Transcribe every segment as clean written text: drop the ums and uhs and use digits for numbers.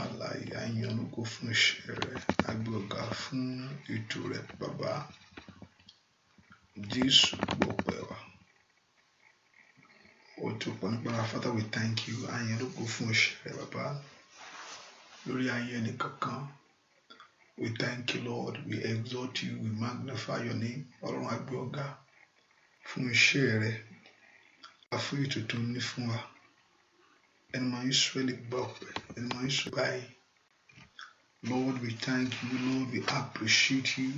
Alààyè a yìn ọ́ lógo fún iṣẹ́ rẹ, a gbé ọ ga fún ètò rẹ bàbá. Jésù gbọpẹ́ wa. Ó tó pọ̀ nípa Father, we thank you. A yìn ọ́ lógo fún iṣẹ́ rẹ bàbá. Lórí ayé ẹnì kankan. We thank you, Lord. We exalt you. We magnify your name. Ọlọ́run a gbé ọ ga fún iṣẹ́ rẹ. A fún ètò tó ní fún wa. Ẹni máa Ísírẹ́lì gbọpẹ́. Ẹni máa Ísírẹ́lì báyìí. Lord, we thank you. Lord, we appreciate you.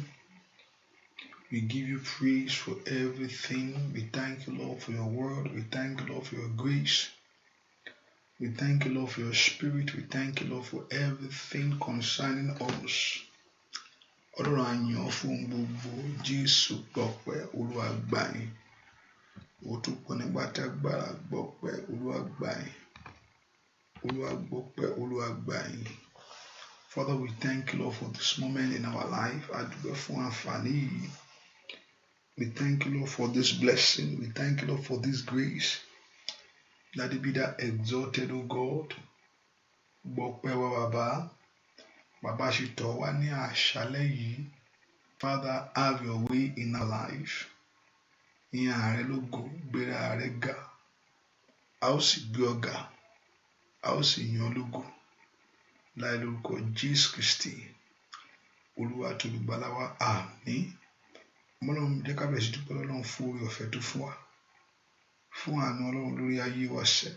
We give you praise for everything. We thank you, Lord, for your word. We thank you, Lord, for your grace. We thank you, Lord, for your spirit. We thank you, Lord, for everything concerning us. Ọlọ́run a yìn ọ́ fún gbogbo. Jésù gbọpẹ́, Olúwa gbà yín. Ó tún pọ̀ nígbà tí agbára gbọpẹ́, Olúwa gbà yín. Olúwa gbọpẹ́, Olúwa gbà yín. Father, we thank you, Lord, for this moment in our life. A dúpẹ́ fún àǹfààní yìí. We thank you, Lord, for this blessing. We thank you, Lord, for this grace. Let it be that exalted, O God. Gbọpẹ́ wa bàbá. Bàbá ṣe tọ̀ wá ní àṣálẹ́ yìí. Father, have your way in our life. Yìn ààrẹ lógo, gbéra ààrẹ ga. A ó sì gbé ọ ga. A ó sì yìn ọ́ lógo. Láì lórúkọ Jésù Kristi. Olúwa tó olùgbàlà wa, àmín. Ọlọ́run jẹ́ ká bẹ̀rẹ̀ sí dúpẹ́ Ọlọ́run fún oore ọ̀fẹ́ tó fún wa. Fún àánú Ọlọ́run lórí ayé wa sẹ́.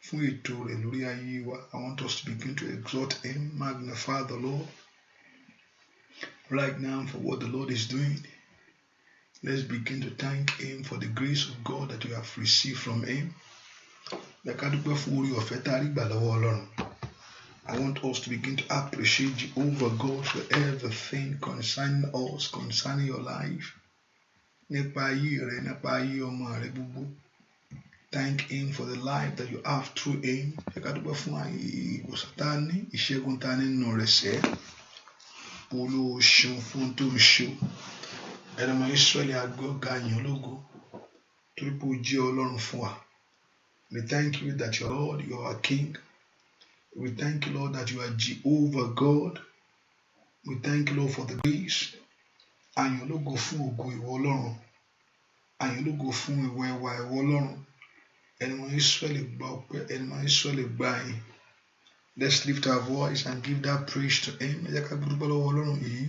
Fún ètò rẹ̀ lórí ayé wa. I want us to begin to exalt him, magnify the Lord. Right now for what the Lord is doing. Let's begin to thank him for the grace of God that we have received from him. Jẹ́ ká dúpẹ́ fún oore ọ̀fẹ́ tá a rí gbà lọ́wọ́ Ọlọ́run. I want us to begin to appreciate Jehovah God for everything concerning us, concerning your life. Nípa ayé rẹ, nípa ayé ọmọ rẹ gbogbo. Thank him for the life that you have through him. Jẹ́ ká dúpẹ́ fún ìwòsàn tá a ní, ìṣẹ́gun tá a ní nínú rẹ̀ sẹ́. Olúwa ṣeun fún tó ń ṣe. Ẹni ọmọ Ísírẹ́lì a gbé ọ ga yìn ọ́ lógo. Torí pé o jẹ́ Ọlọ́run fún wa. We thank you that you are Lord, you are King. We thank you, Lord, that you are Jehovah God. We thank you, Lord, for the grace. A yìn ọ́ lógo fún ògo ìwọ Ọlọ́run. A yìn ọ́ lógo fún ìwọ ẹwà ìwọ Ọlọ́run. Ẹni ọmọ Ísírẹ́lì gbà ọpẹ́, ẹni ọmọ Ísírẹ́lì gbà yìn. Let's lift our voice and give that praise to him. Ẹ jẹ́ ká dúpẹ́ lọ́wọ́ Ọlọ́run yìí.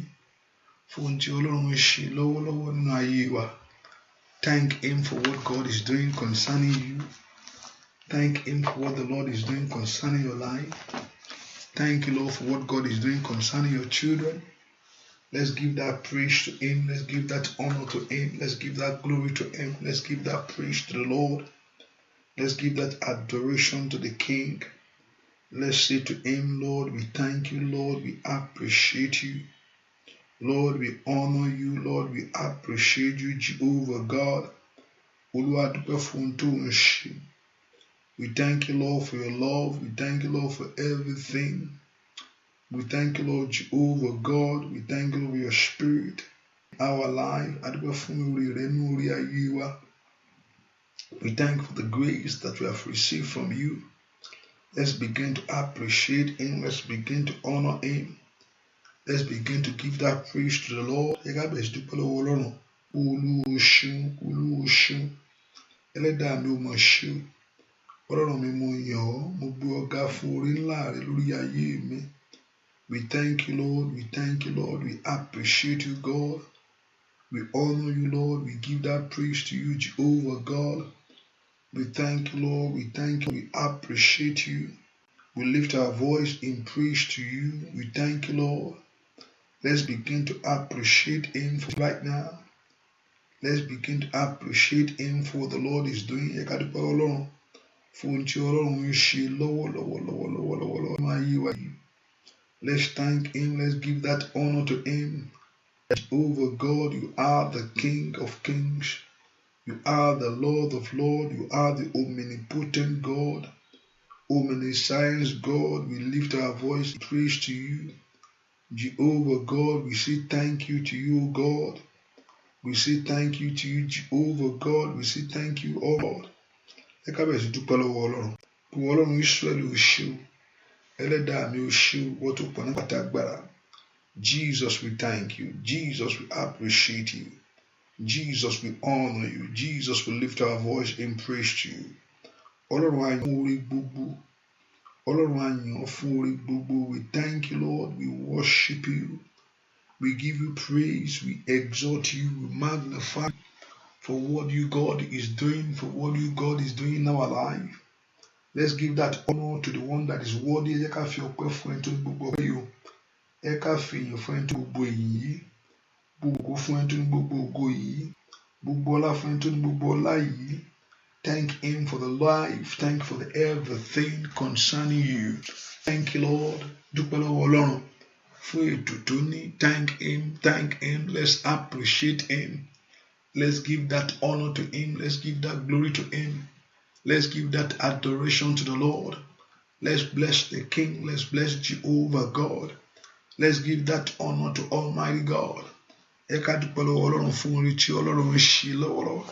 Fún ohun tí Ọlọ́run ń ṣe lọ́wọ́lọ́wọ́ nínú ayé wa. Thank him for what God is doing concerning you. Thank him for what the Lord is doing concerning your life. Thank you, Lord, for what God is doing concerning your children. Let's give that praise to him. Let's give that honor to him. Let's give that glory to him. Let's give that praise to the Lord. Let's give that adoration to the King. Let's say to him, Lord, we thank you, Lord, we appreciate you. Lord, we honor you, Lord, we appreciate you, Jehovah God. Olúwa dúpẹ́ fún tó ń ṣe. We thank you, Lord, for your love. We thank you, Lord, for everything. We thank you, Lord, Jehovah God. We thank you, Lord, for your spirit. Our life. We thank you for the grace that we have received from you. Let's begin to appreciate him. Let's begin to honor him. Let's begin to give that praise to the Lord. Ọlọ́run mi mo yàn ọ́, mo gbé ọ ga fún orí ńlá rẹ lórí ayé mi. We thank you, Lord. We thank you, Lord. We appreciate you, God. We honor you, Lord. We give that praise to you, Jehovah God. We thank you, Lord. We thank you. We appreciate you. We lift our voice in praise to you. We thank you, Lord. Let's begin to appreciate him right now. Let's begin to appreciate him for what the Lord is doing. Let's thank him. Let's give that honor to him. Over God, you are the King of Kings. You are the Lord of Lords. You are the omnipotent God, omniscience God. We lift our voice in praise to you. Jehovah God, we say thank you to you, God. We say thank you to you, Jehovah God. We say thank you, all God. Ẹ ká bẹ̀rẹ̀ sí dúpẹ́ lọ́wọ́ Ọlọ́run. Ọlọ́run Ísírẹ́lì ò ṣe o. Ẹlẹ́dàá mi ò ṣe wọ́n tó pọ̀ ní pàtàgbára. Jesus, we thank you. Jesus, we appreciate you. Jesus, we honor you. Jesus, we lift our voice in praise to you. Ọlọ́run a yìn fún oore gbogbo. Ọlọ́run a yìn fún oore gbogbo. We thank you, Lord. We worship you. We give you praise. We exalt you. We magnify for what you, God, is doing. For what you, God, is doing in our life. Let's give that honor to the one that is worthy. Ẹ ká fi ọpẹ́ fún ẹni tó ní gbogbo ọpẹ́ yìí o. Ẹ ká fi ìyìn fún ẹni tó ní gbogbo ìyìn yìí. Gbogbo ògo fún ẹni tó ní gbogbo ògo yìí. Gbogbo ọlá fún ẹni tó ní gbogbo ọlá yìí. Thank him for the life. Thank you for the everything concerning you. Thank you, Lord. Dúpẹ́ lọ́wọ́ Ọlọ́run fún ètò tó ní. Thank him. Thank him. Let's appreciate him. Let's give that honor to him. Let's give that glory to him. Let's give that adoration to the Lord. Let's bless the King. Let's bless Jehovah God. Let's give that honor to Almighty God. Ẹ ká dúpẹ́ lọ́wọ́ Ọlọ́run fún oore tí Ọlọ́run ń ṣe lọ́wọ́lọ́wọ́.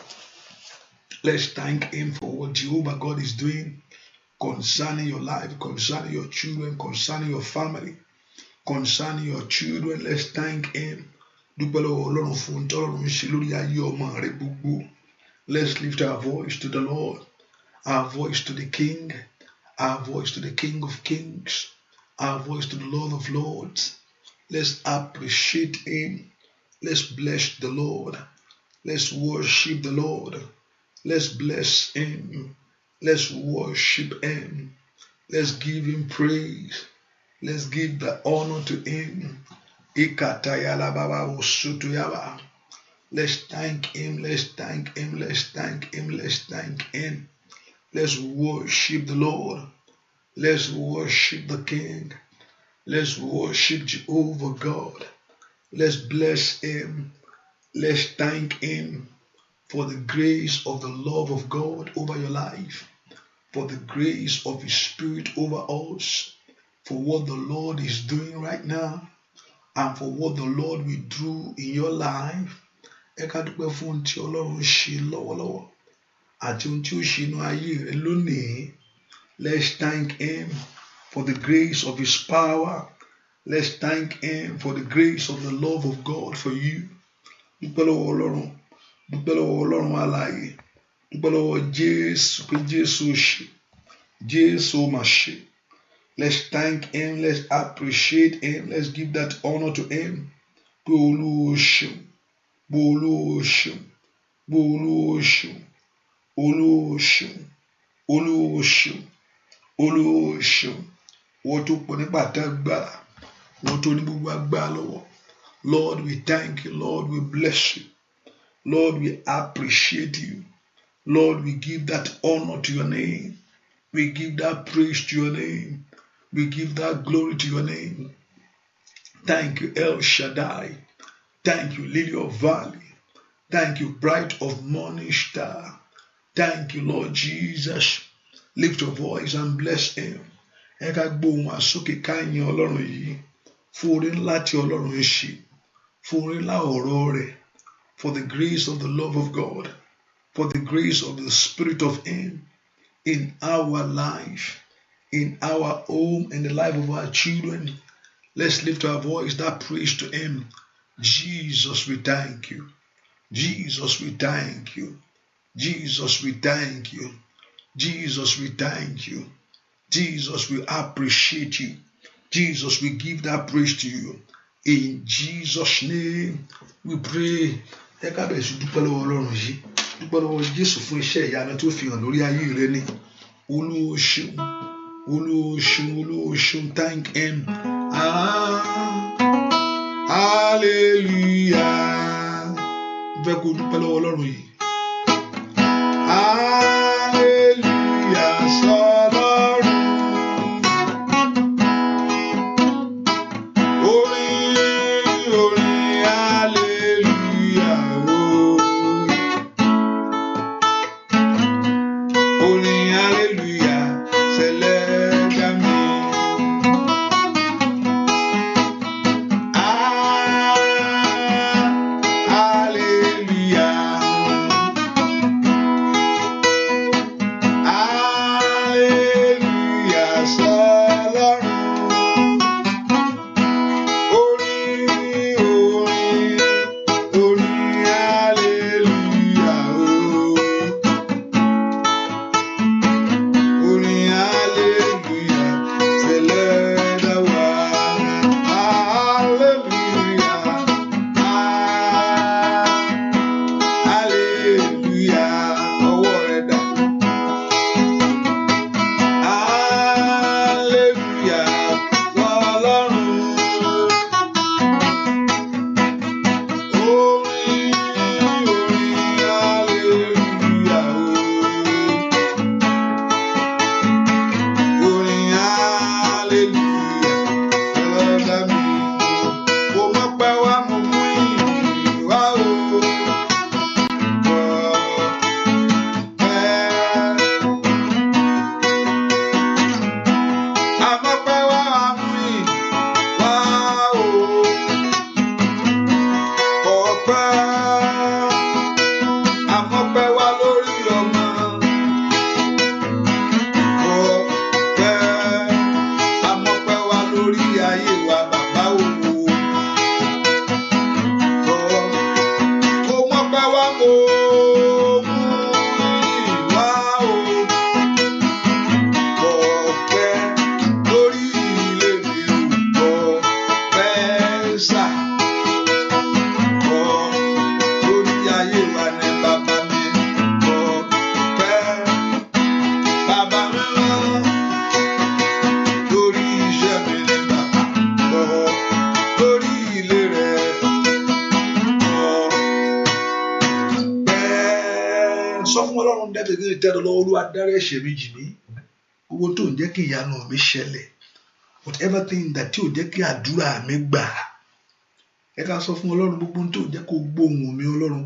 Let's thank him for what Jehovah God is doing concerning your life, concerning your children, concerning your family, concerning your children. Let's thank him. Dúpẹ́ lọ́wọ́ Ọlọ́run fún ohun tí Ọlọ́run ń ṣe lórí ayé ọmọ rẹ gbogbo. Let's lift our voice to the Lord, our voice to the King, our voice to the King of Kings, our voice to the Lord of Lords. Let's appreciate him. Let's bless the Lord. Let's worship the Lord. Let's bless him. Let's worship him. Let's give him praise. Let's give the honor to him. Let's thank him. Let's thank him. Let's thank him. Let's thank him. Let's worship the Lord. Let's worship the King. Let's worship Jehovah God. Let's bless him. Let's thank him for the grace of the love of God over your life, for the grace of his Spirit over us, for what the Lord is doing right now, and for what the Lord will do in your life. Ẹ ká dúpẹ́ fún ohun tí Ọlọ́run ṣe lọ́wọ́lọ́wọ́ àti ohun tí ó ṣe inú ayé rẹ lónìí. Let's thank him for the grace of his power. Let's thank him for the grace of the love of God for you. Dúpẹ́ lọ́wọ́ Ọlọ́run. Dúpẹ́ lọ́wọ́ Ọlọ́run alààyè. Dúpẹ́ lọ́wọ́ Jésù pé Jésù ṣe. Jésù mà ṣe. Let's thank him. Let's appreciate him. Let's give that honor to him. Pé Olúwa ṣeun. Pé Olúwa ṣeun. Pé Olúwa ṣeun. Olúwa ṣeun. Olúwa ṣeun. Olúwa ṣeun. Wọ́n tó pọ̀ nípa àtàgbára. Wọ́n tó ní gbogbo agbára lọ́wọ́. Lord, we thank you. Lord, we bless you. Lord, we appreciate you. Lord, we give that honor to your name. We give that praise to your name. We give that glory to your name. Thank you, El Shaddai. Thank you, Lily of Valley. Thank you, Bright of Morning Star. Thank you, Lord Jesus. Lift your voice and bless him. Ẹ ká gbóhùn wa sókè ká yìn Ọlọ́run yìí fún oore ńlá tí Ọlọ́run ń ṣe, fún oore ńlá ọ̀rọ̀ rẹ̀, for the grace of the love of God, for the grace of the Spirit of him in our life, in our home, in the life of our children. Let's lift our voice, that praise to him. Jesus, we thank you. Jesus, we thank you. Jesus, we thank you. Jesus, we thank you. Jesus, we appreciate you. Jesus, we give that praise to you. In Jesus' name, we pray. Ẹ ká bẹ̀rẹ̀ sí dúpẹ́ lọ́wọ́ Ọlọ́run yìí. Dúpẹ́ lọ́wọ́ Jésù fún iṣẹ́ ìyanu tó fi hàn lórí ayé rẹ ní. Olúwa ṣeun. Olúwa ṣeun. Olúwa ṣeun. Thank him. Hallelujah. Bẹ́ẹ̀ kó dúpẹ́ lọ́wọ́ Ọlọ́run yìí. Hallelujah. Sọlọ́run. Orin hallelujah. Orin hallelujah. Celebrate me. Hallelujah. to tell the Lord, Olúwa dárí ẹ̀ṣẹ̀ mi jì mí. Gbogbo tó ń jẹ́ kí ìyanu mi ṣẹlẹ̀. Whatever thing that tí ò jẹ́ kí àdúrà mi gbà. Ẹ ká sọ fún Ọlọ́run gbogbo tó ń jẹ́ kó gbóhùn mi Ọlọ́run.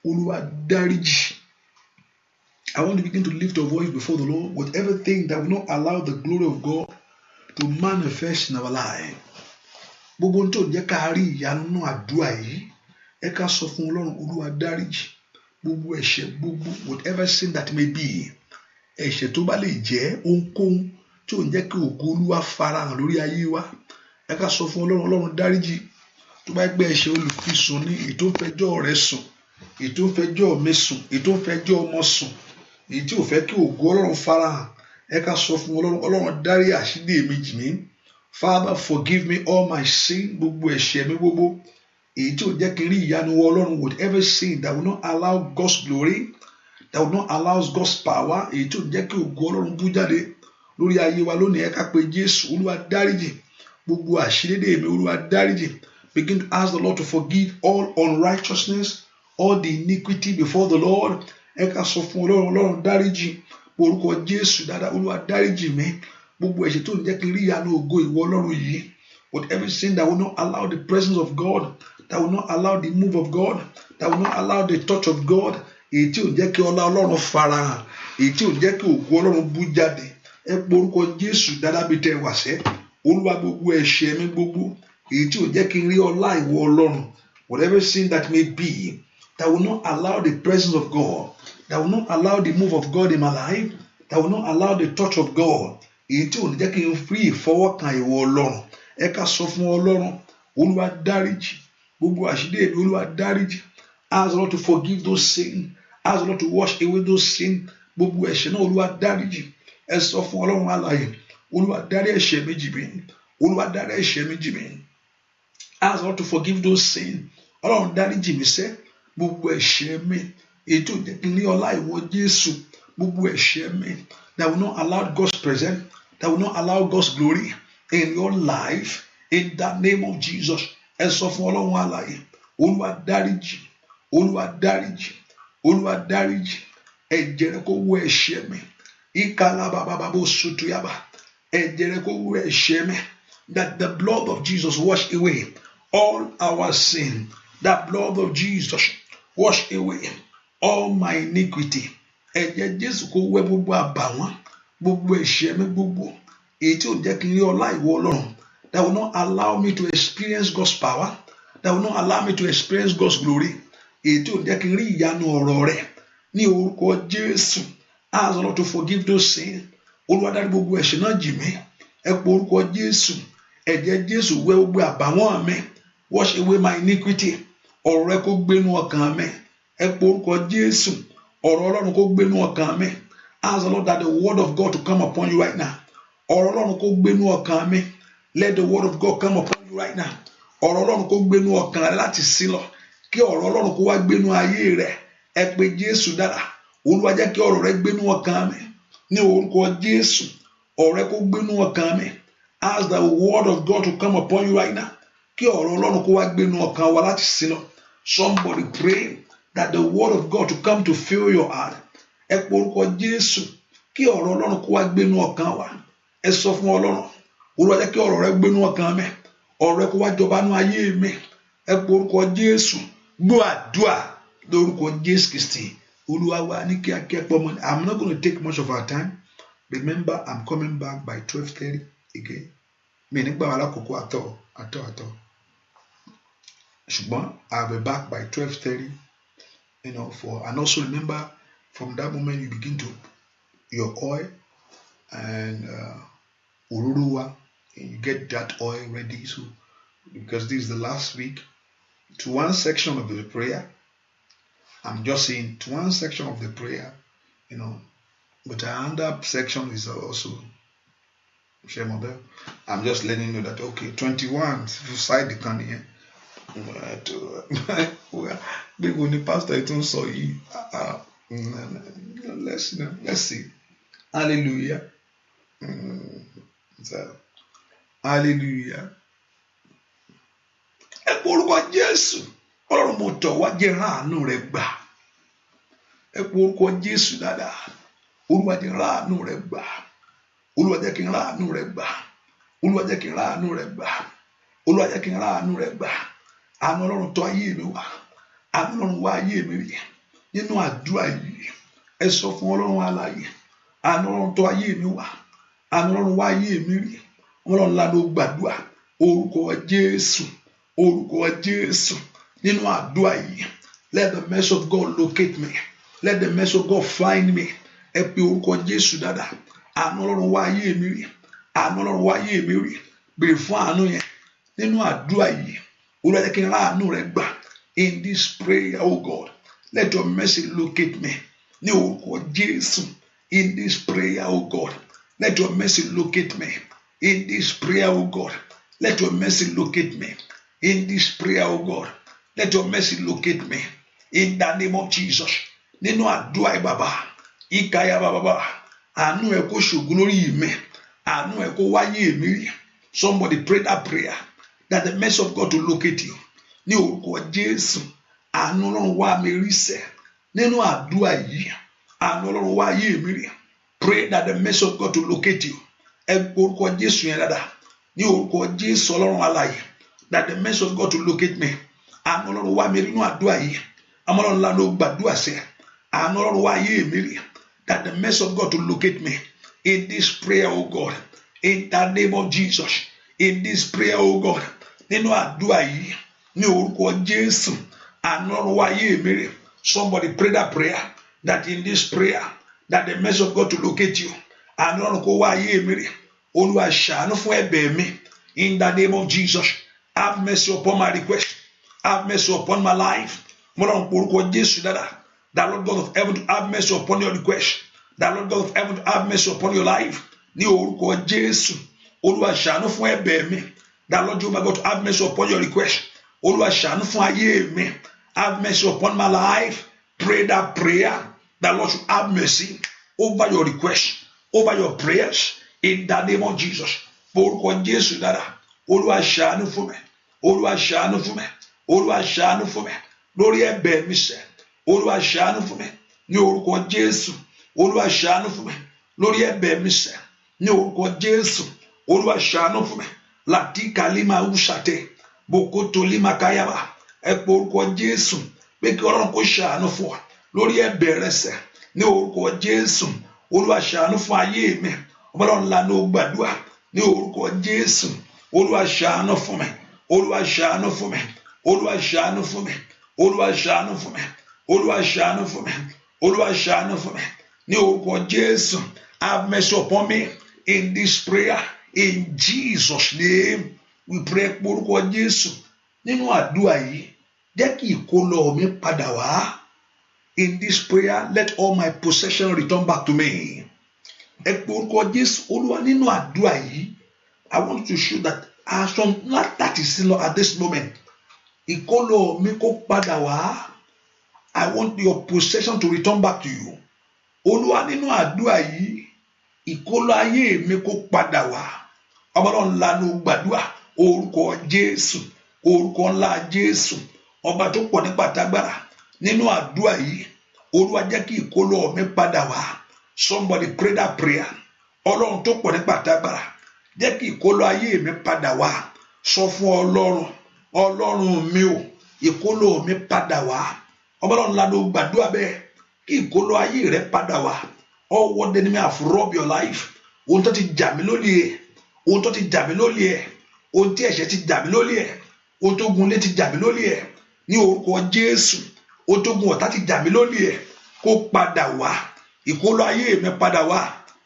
Olúwa dáríjì. I want to begin to lift your voice before the Lord. Whatever thing that will not allow the glory of God to manifest in our life. Gbogbo tó ń jẹ́ ká rí ìyanu nínú àdúrà yìí. Ẹ ká sọ fún Ọlọ́run Olúwa dáríjì. Gbogbo ẹ̀ṣẹ̀ gbogbo whatever sin that may be. Ẹ̀ṣẹ̀ tó bá lè jẹ́ ohunkóhun tí ò ń jẹ́ kí ògo Olúwa farahàn lórí ayé wa. Ẹ ká sọ fún Ọlọ́run Ọlọ́run dáríjì. Tó bá gbé ẹ̀ṣẹ̀ olùfisùn ní èyí tó ń fẹjọ́ rẹ sùn, èyí tó ń fẹjọ́ mi sùn, èyí tó ń fẹjọ́ ọmọ sùn, èyí tí ò fẹ́ kí ògo Ọlọ́run farahàn. Ẹ ká sọ fún Ọlọ́run Ọlọ́run dárí àṣírí èmi jì mí. Father, forgive me all my sin. Gbogbo ẹ̀ṣẹ̀ mi gbogbo. Èyí tí ò jẹ́ kí n rí ìyanu Ọlọ́run, whatever sin that will not allow God's glory, that will not allow God's power, èyí tí ò jẹ́ kí ògo Ọlọ́run bú jáde lórí ayé wa lónìí. Ẹ ká pe Jésù, Olúwa dáríjì. Gbogbo àṣírí mi, Olúwa dáríjì. Begin to ask the Lord to forgive all unrighteousness, all the iniquity before the Lord. Ẹ ká sọ fún Ọlọ́run, Ọlọ́run dáríjì. Orúkọ Jésù dáadáa, Olúwa dáríjì mi. Gbogbo ẹ̀ṣẹ̀ tó ń jẹ́ kí n rí ìyanu ògo ìwọ Ọlọ́run yìí. Whatever sin that will not allow the presence of God, that will not allow the move of God, that will not allow the touch of God. Èyí tí ò jẹ́ kí ọlá Ọlọ́run farahàn. Èyí tí ò jẹ́ kí ògo Ọlọ́run bú jáde. Ẹ pe orúkọ Jésù dáadáa bí tẹ́ wá sẹ́. Olúwa gbogbo ẹ̀ṣẹ̀ mi gbogbo. Èyí tí ò jẹ́ kí n rí ọlá ìwọ Ọlọ́run. Whatever sin that may be, that will not allow the presence of God, that will not allow the move of God in my life, that will not allow the touch of God. Èyí tí ò ní jẹ́ kí n fi ìfọwọ́kàn ìwọ Ọlọ́run. Ẹ ká sọ fún Ọlọ́run, Olúwa dáríjì. Gbogbo àṣírí èmi, Olúwa dáríjì. Ask the Lord to forgive those sins. Ask the Lord to wash away those sins. Gbogbo ẹ̀ṣẹ̀ náà, Olúwa dáríjì. Ẹ sọ fún Ọlọ́run alààyè, Olúwa dárí ẹ̀ṣẹ̀ mi jì mí. Olúwa dárí ẹ̀ṣẹ̀ mi jì mí. Ask the Lord to forgive those sins. Ọlọ́run dáríjì mi sẹ́. Gbogbo ẹ̀ṣẹ̀ mi. Èyí tí ò jẹ́ kí n rí ọlá ìwọ Jésù. Gbogbo ẹ̀ṣẹ̀ mi. That will not allow God's presence. That will not allow God's glory in your life. In the name of Jesus. Ẹ sọ fún Ọlọ́run alààyè. Olúwa dáríjì. Olúwa dáríjì. Olúwa dáríjì. Ẹ̀jẹ̀ rẹ̀ kó wọ ẹ̀ṣẹ̀ mi. Ikalabababo sutuyaba. Ẹ̀jẹ̀ rẹ̀ kó wọ ẹ̀ṣẹ̀ mi. That the blood of Jesus wash away all our sin. That blood of Jesus wash away all my iniquity. Ẹ̀jẹ̀ Jésù kó wẹ gbogbo àbàwọ́n, gbogbo ẹ̀ṣẹ̀ mi gbogbo. Èyí tí ò jẹ́ kí n rí ọlá ìwọ Ọlọ́run. That will not allow me to experience God's power. That will not allow me to experience God's glory. Èyí tí ò jẹ́ kí n rí ìyanu ọ̀rọ̀ rẹ̀. Ní orúkọ Jésù. Ask the Lord to forgive those sins. Olúwa dárí gbogbo ẹ̀ṣẹ̀ náà jì mí. Ẹ pe orúkọ Jésù. Ẹ̀jẹ̀ Jésù wẹ gbogbo àbàwọ́n mi. Wash away my iniquity. Ọ̀rọ̀ rẹ̀ kó gbénú ọkàn mi. Ẹ pe orúkọ Jésù. Ọ̀rọ̀ Ọlọ́run kó gbénú ọkàn mi. Ask the Lord that the word of God to come upon you right now. Ọ̀rọ̀ Ọlọ́run kó gbénú ọkàn mi. Let the word of God come upon you right now. Ọ̀rọ̀ Ọlọ́run kó gbénú ọkàn rẹ láti sí lọ. Kí ọ̀rọ̀ Ọlọ́run kó wá gbénú ayé rẹ. Ẹ pe Jésù dára. Olúwa jẹ́ kí ọ̀rọ̀ rẹ gbénú ọkàn mi. Ní orúkọ Jésù. Ọ̀rọ̀ rẹ kó gbénú ọkàn mi. Ask the word of God to come upon you right now. Kí ọ̀rọ̀ Ọlọ́run kó wá gbénú ọkàn wa láti sí lọ. Somebody pray that the word of God to come to fill your heart. Ẹ pe orúkọ Jésù. Kí ọ̀rọ̀ Ọlọ́run kó wá gbénú ọkàn wa. Ẹ sọ fún Ọlọ́run. Olúwa jẹ́ kí ọ̀rọ̀ rẹ gbénú ọkàn mi. Ọ̀rọ̀ rẹ kó wá jọba nínú ayé mi. Ẹ pe orúkọ Jésù. Gbọ́ àdúà lórúkọ Jésù Kristi. Olúwa wa ní kíákíá pọ̀ mọ́. I'm not going to take much of our time. Remember, I'm coming back by 12:30 again. Mi nígbà wà lákòókò àtọ̀. Ṣùgbọ́n I'll be back by 12:30. And also remember, from that moment you begin to your oil and òróró and you get that oil ready. So because this is the last week, to one section of the prayer, I'm just saying to one section of the prayer, but another section is also I'm just letting you know that okay, 21 side the can here. Big when the pastor it don't saw you. Let's see. Hallelujah. Hallelujah. Ẹ porúkọ Jésù. Ọlọ́run mo tọ̀ wá jẹ́ ráàánú rẹ gbà. ẹ pe orúkọ Jésù dáadáa. Olúwa jẹ́ n rí àánú rẹ gbà. Olúwa jẹ́ kí n rí àánú rẹ gbà. Olúwa jẹ́ kí n rí àánú rẹ gbà. Olúwa jẹ́ kí n rí àánú rẹ gbà. Àánú Ọlọ́run tọ̀ ayé mi wá. Àánú Ọlọ́run wá ayé mi rí. Nínú àdúrà yìí ẹ sọ fún Ọlọ́run alààyè. Àánú Ọlọ́run tọ̀ ayé mi wá. Àánú Ọlọ́run wá ayé mi rí. Ọlọ́run ńlá ló gbàdúrà. Orúkọ Jésù. Orúkọ Jésù. Nínú àdúrà yìí, let the mercy of God locate me. Let the mercy of God find me. Ẹ pe orúkọ Jésù dáadáa. Àánú Ọlọ́run wá ayé mi rí. Àánú Ọlọ́run wá ayé mi rí. Béèrè fún àánú yẹn. Nínú àdúrà yìí, Olúwa jẹ́ kí n rí àánú rẹ gbà. In this prayer, oh God, let your mercy locate me. Ní orúkọ Jésù. In this prayer, oh God, let your mercy locate me. In this prayer, oh God, let your mercy locate me. In this prayer, oh God, let your mercy locate me. In the name of Jesus. Nínú àdúrà yìí bàbá. Ìkàyà bàbá. Àánú ẹ kó ṣògo lórí mi. Àánú ẹ kó wáyé mi rí. Somebody pray that prayer. That the mercy of God to locate you. Ní orúkọ Jésù. Àánú Ọlọ́run wá mi rí sẹ́. Nínú àdúrà yìí. Àánú Ọlọ́run wá ayé mi rí. Pray that the mercy of God to locate you. Ẹ orúkọ Jésù yẹn dáadáa. Ní orúkọ Jésù Ọlọ́run alààyè. That the mercy of God to locate me. Àánú Ọlọ́run wá mi rí nínú àdúrà yìí. Àmọ́ Ọlọ́run ńlá ló gbàdúrà sẹ́. Àánú Ọlọ́run wá ayé mi rí. That the mercy of God to locate me. In this prayer, oh God. In the name of Jesus. In this prayer, oh God. Nínú àdúrà yìí. Ní orúkọ Jésù. Àánú Ọlọ́run wá ayé mi rí. Somebody pray that prayer. That in this prayer. That the mercy of God to locate you. Àánú Ọlọ́run kó wá ayé mi rí. Olúwa ṣàánú fún ẹ̀bẹ̀ mi. In the name of Jesus. Have mercy upon my request. Have mercy upon my life. Mo lọ́run porúkọ Jésù dáadáa. The Lord God of heaven to have mercy upon your request. The Lord God of heaven to have mercy upon your life. Ní orúkọ Jésù. Olúwa ṣàánú fún ẹ̀bẹ̀ mi. The Lord Jehovah God to have mercy upon your request. Olúwa ṣàánú fún ayé mi. Have mercy upon my life. Pray that prayer. The Lord should have mercy over your request, over your prayers. In the name of Jesus. Porúkọ Jésù dáadáa. Olúwa ṣàánú fún mi. Olúwa ṣàánú fún mi. Olúwa ṣàánú fún mi. Lórí ẹ̀bẹ̀ mi sẹ́. Olúwa ṣàánú fún mi. Ní orúkọ Jésù. Olúwa ṣàánú fún mi. Lórí ẹ̀bẹ̀ mi sẹ́. Ní orúkọ Jésù. Olúwa ṣàánú fún mi. Láti kàlímà ùṣàtẹ̀. Bòkótó límà káyàbá. Ẹ pe orúkọ Jésù. Pé kí Ọlọ́run kó ṣàánú fún wa. Lórí ẹ̀bẹ̀ rẹ sẹ́. Ní orúkọ Jésù. Olúwa ṣàánú fún ayé mi. Ọlọ́run ńlá ló gbàdúrà. Ní orúkọ Jésù. Olúwa ṣàánú fún mi. Olúwa ṣàánú fún mi. Olúwa ṣàánú fún mi. Olúwa ṣàánú fún mi. Olúwa ṣàánú fún mi. Olúwa ṣàánú fún mi. Ní orúkọ Jésù. Have mercy upon me in this prayer. In Jesus' name we pray. Orúkọ Jésù. Nínú àdúrà yìí, jẹ́ kí ìkólọ mi padà wá. In this prayer, let all my possession return back to me. Ẹ pe orúkọ Jésù. Olúwa, nínú àdúrà yìí, I want to show that as from that is at this moment, ìkólọ mi kó padà wá. I want your possession to return back to you. Olúwa, nínú àdúrà yìí, ìkólọ ayé mi kó padà wá. Ọlọ́run ńlá ló gbàdúrà. Orúkọ Jésù. Orúkọ ńlá Jésù. Ọba tó pọ̀ nípa tágbára. Nínú àdúrà yìí, Olúwa jẹ́ kí ìkólọ mi padà wá. Somebody pray that prayer. Ọlọ́run tó pọ̀ nípa tágbára. Jẹ́ kí ìkólọ ayé mi padà wá. Sọ fún Ọlọ́run. Ọlọ́run mi o, ìkólọ mi padà wá. Ọlọ́run ńlá ló gbàdúrà bẹ́ẹ̀. Kí ìkólọ ayé rẹ padà wá. All what the enemy have robbed your life. Ohun tó ti jà mí lólè ẹ̀. Ohun tó ti jà mí lólè ẹ̀. Ohun tí ẹ̀ṣẹ̀ ti jà mí lólè ẹ̀. Ohun tó gun lé ti jà mí lólè ẹ̀. Ní orúkọ Jésù. Ohun tó gun ọ̀tá ti jà mí lólè ẹ̀. Kó padà wá. Ìkólọ ayé mi padà wá.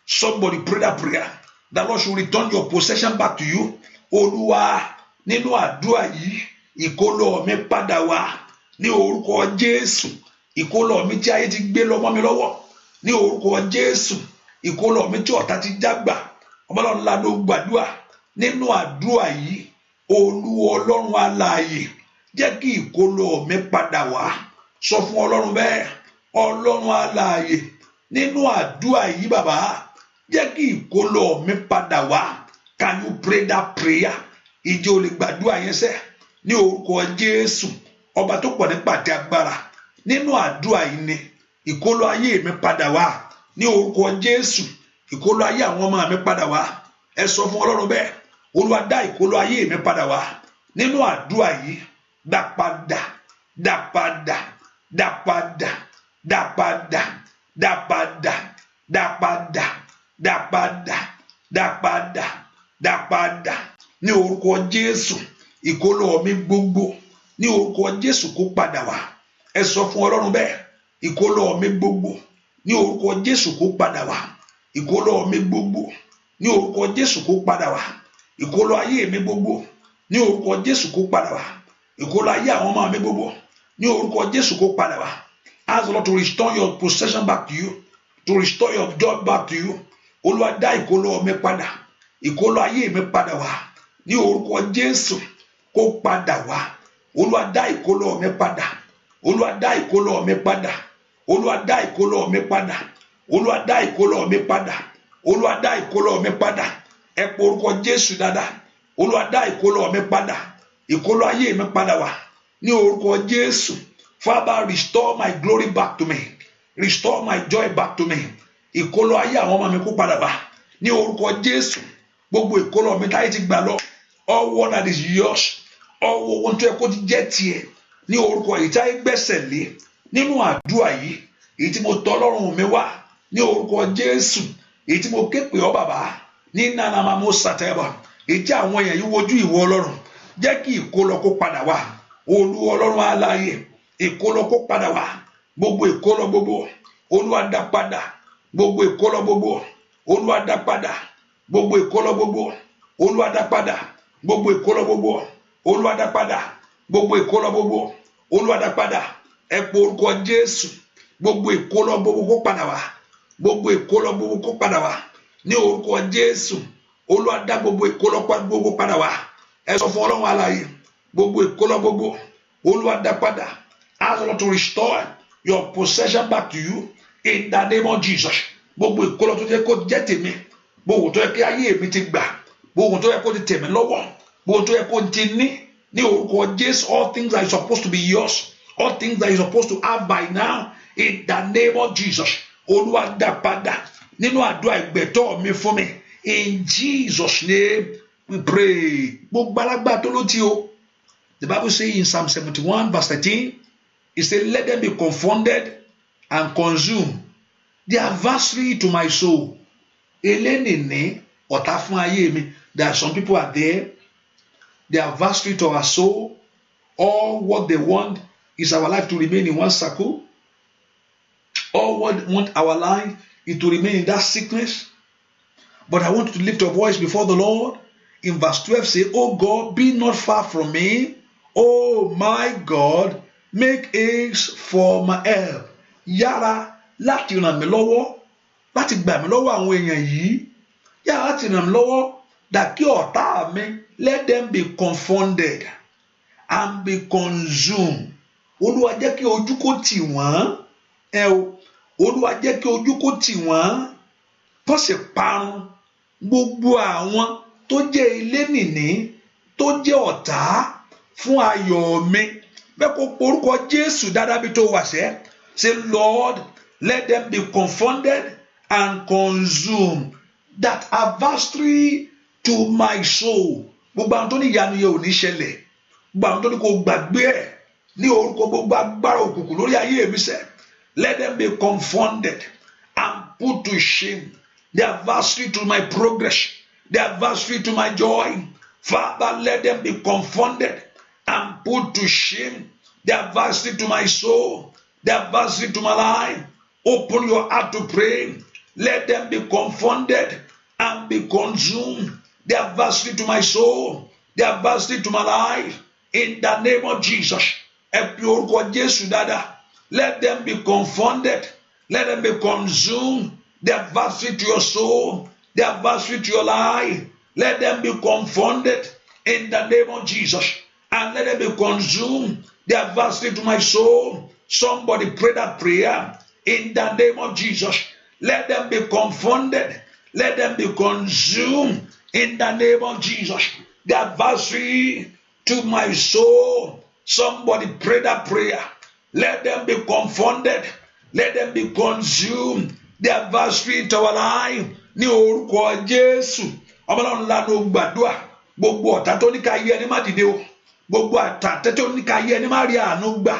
Somebody pray that prayer. The Lord should return your possession back to you. Olúwa, nínú àdúrà yìí, ìkólọ mi padà wá. Ní orúkọ Jésù. Ìkólọ mi tí ayé ti gbé lọ mọ́ mi lọ́wọ́. Ní orúkọ Jésù. Ìkólọ mi tí ọ̀tá ti jágbà. Ọlọ́run ńlá ló gbàdúrà. Nínú àdúrà yìí, Olúwa Ọlọ́run alààyè, jẹ́ kí ìkólọ mi padà wá. Sọ fún Ọlọ́run bẹ́ẹ̀. Ọlọ́run alààyè, nínú àdúrà yìí bàbá, jẹ́ kí ìkólọ mi padà wá. Can you pray that prayer? Ìjẹ́ o lè gbàdúrà yẹn sẹ́. Ní orúkọ Jésù. Ọba tó pọ̀ nípa àti agbára. Nínú àdúrà yìí ni ìkólọ ayé mi padà wá ní orúkọ Jésù. Ìkólọ ayé àwọn ọmọ mi padà wá. Ẹ sọ fún Ọlọ́run bẹ́ẹ̀. Olúwa dá ìkólọ ayé mi padà wá. Nínú àdúrà yìí, dá padà, dá padà, dá padà, dá padà, dá padà, dá padà, dá padà, dá padà, dá padà. Ní orúkọ Jésù, ìkólọ mi gbogbo ní orúkọ Jésù kó padà wá. Ẹ sọ fún Ọlọ́run bẹ́ẹ̀. Ìkólọ mi gbogbo ní orúkọ Jésù kó padà wá. Ìkólọ mi gbogbo ní orúkọ Jésù kó padà wá. Ìkólọ ayé mi gbogbo ní orúkọ Jésù kó padà wá. Ìkólọ ayé àwọn ọmọ mi gbogbo ní orúkọ Jésù kó padà wá. Ask the Lord to restore your possession back to you, to restore your job back to you. Olúwa dá ìkólọ mi padà. Ìkólọ ayé mi padà wá ní orúkọ Jésù kó padà wá. Olúwa dá ìkólọ mi padà. Olúwa dá ìkólọ mi padà. Olúwa dá ìkólọ mi padà. Olúwa dá ìkólọ mi padà. Olúwa dá ìkólọ mi padà. Ẹ pọ orúkọ Jésù dáadáa. Olúwa dá ìkólọ mi padà. Ìkólọ ayé mi padà wá ní orúkọ Jésù. Father, restore my glory back to me. Restore my joy back to me. Ìkólọ ayé àwọn ọmọ mi kó padà wá ní orúkọ Jésù. Gbogbo ìkólọ mi táyé ti gbà lọ. All what that is yours. All ohun tó yẹ kó ti jẹ́ tiẹ̀ ní orúkọ yìí táyé gbẹ́sẹ̀ lé nínú àdúrà yìí. Èyí tí mo tọ̀ Ọlọ́run mi wá ní orúkọ Jésù. Èyí tí mo ké pè ọ́ bàbá ní nanama mo sàtẹ́bà. Èyí tí àwọn èèyàn yìí wojú ìwọ Ọlọ́run. Jẹ́ kí ìkólọ kó padà wá. Olúwa Ọlọ́run alààyè. Ìkólọ kó padà wá. Gbogbo ìkólọ gbogbo. Olúwa dá padà. Gbogbo ìkólọ gbogbo. Olúwa dá padà. Gbogbo ìkólọ gbogbo. Olúwa dá padà. Gbogbo ìkólọ gbogbo. Olúwa dá padà. Gbogbo ìkólọ gbogbo. Olúwa dá padà. Ẹ pọ orúkọ Jésù. Gbogbo ìkólọ gbogbo kó padà wá. Gbogbo ìkólọ gbogbo kó padà wá. Ní orúkọ Jésù. Olúwa dá gbogbo ìkólọ gbogbo padà wá. Ẹ sọ fún Ọlọ́run alààyè. Gbogbo ìkólọ gbogbo. Olúwa dá padà. Ask the Lord to restore your possession back to you in the name of Jesus. Gbogbo ìkólọ tó jẹ́ kó jẹ́ tèmi. Gbogbo tó yẹ kí ayé mi ti gbà. Gbogbo tó yẹ kó ti tèmi lọ́wọ́. Gbogbo tó yẹ kó ti ní orúkọ Jésù. All things that are supposed to be yours. All things that you're supposed to have by now in the name of Jesus. Olúwa dá padà nínú àdúrà ìgbẹ̀tọ́ mi fún mi. In Jesus' name we pray. Gbogbo alágbá tó ló ti o. The Bible says in Psalm 71 verse 13, it says, let them be confounded and consumed. The adversary to my soul. Elénìní ọ̀tá fún ayé mi. There are some people out there. The adversary to our soul. All what they want is our life to remain in one circle. All what want our life is to remain in that sickness. But I want you to lift your voice before the Lord. In verse 12 say, oh God, be not far from me. Oh my God, make haste for my help. Yára láti ràn mí lọ́wọ́, láti gbà mí lọ́wọ́ àwọn èèyàn yìí. Yára láti ràn mí lọ́wọ́, that kí ọ̀tá mi, let them be confounded and be consumed. Olúwa jẹ́ kí ojú kó tì wọ́n. Olúwa jẹ́ kí ojú kó tì wọ́n. Tó sì parun gbogbo àwọn tó jẹ́ elénìní, tó jẹ́ ọ̀tá fún ayọ̀ mi. Bẹ́ẹ̀ kó porúkọ Jésù dáadáa bí tó wà sẹ́. Say, Lord, let them be confounded and consumed. That adversary to my soul. Gbogbo àwọn tó ní ìyanu yẹn ò ní ṣẹlẹ̀. Gbogbo àwọn tó ní kò gbàgbé ẹ̀ ní orúkọ gbogbo agbára òkùnkùn lórí ayé mi sẹ́. Let them be confounded and put to shame. The adversary to my progress. The adversary to my joy. Father, let them be confounded and put to shame. The adversary to my soul. The adversary to my life. Open your heart to pray. Let them be confounded and be consumed. The adversary to my soul. The adversary to my life. In the name of Jesus. Let them be confounded. Let them be consumed. The adversary to your soul. The adversary to your life. Let them be confounded in the name of Jesus. And let them be consumed. The adversary to my soul. Somebody pray that prayer in the name of Jesus. Let them be confounded. Let them be consumed in the name of Jesus. The adversary to my soul. Somebody pray that prayer. Let them be confounded. Let them be consumed. The adversary to our life. Ní orúkọ Jésù. Ọmọlọ́run lánàá gbàdúrà. Gbogbo ọ̀tá tó ní ká yẹ ẹni má dìde o. Gbogbo ọ̀tá tó ní ká yẹ ẹni má rí àánú gbà.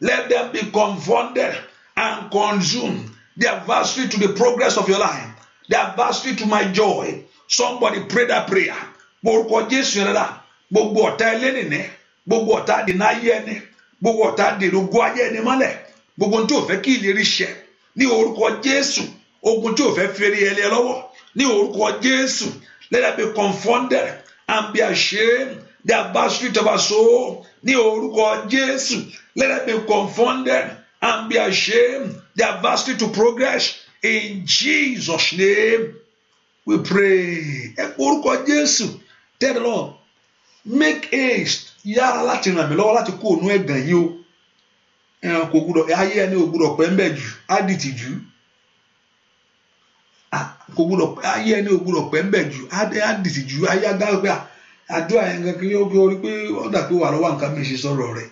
Let them be confounded and consumed. The adversary to the progress of your life. The adversary to my joy. Somebody pray that prayer. Orúkọ Jésù yẹn lára. Gbogbo ọ̀tá ẹlẹ́nìní. Gbogbo ọ̀tá dènà ayé ẹni. Gbogbo ọ̀tá dènà ogun ayé ẹni mọ́lẹ̀. Gbogbo ohun tí ò fẹ́ kí ìlérí ṣẹ. Ní orúkọ Jésù. Ogun tí ò fẹ́ fèrè ẹlẹ́ lọ́wọ́. Ní orúkọ Jésù. Let them be confounded and be ashamed. The adversary of our soul. Ní orúkọ Jésù. Let them be confounded and be ashamed. The adversary to progress. In Jesus' name we pray. Ẹ orúkọ Jésù. Tell the Lord. Make haste. Yára láti ràn mí lọ́wọ́ láti kó ònú ẹ̀gàn yìí o. Kò gbúdọ̀ ayé ẹni ò gbúdọ̀ pẹ́ ń bẹ̀ jù. Á dìtì jù. Kò gbúdọ̀ ayé ẹni ò gbúdọ̀ pẹ́ ń bẹ̀ jù. Á dìtì jù. Ayé agbára pé àdúrà yẹn kankan yóò bí orí pé ó dà pé wà lọ́wọ́ nǹkan mi ṣe sọ̀rọ̀ rẹ̀.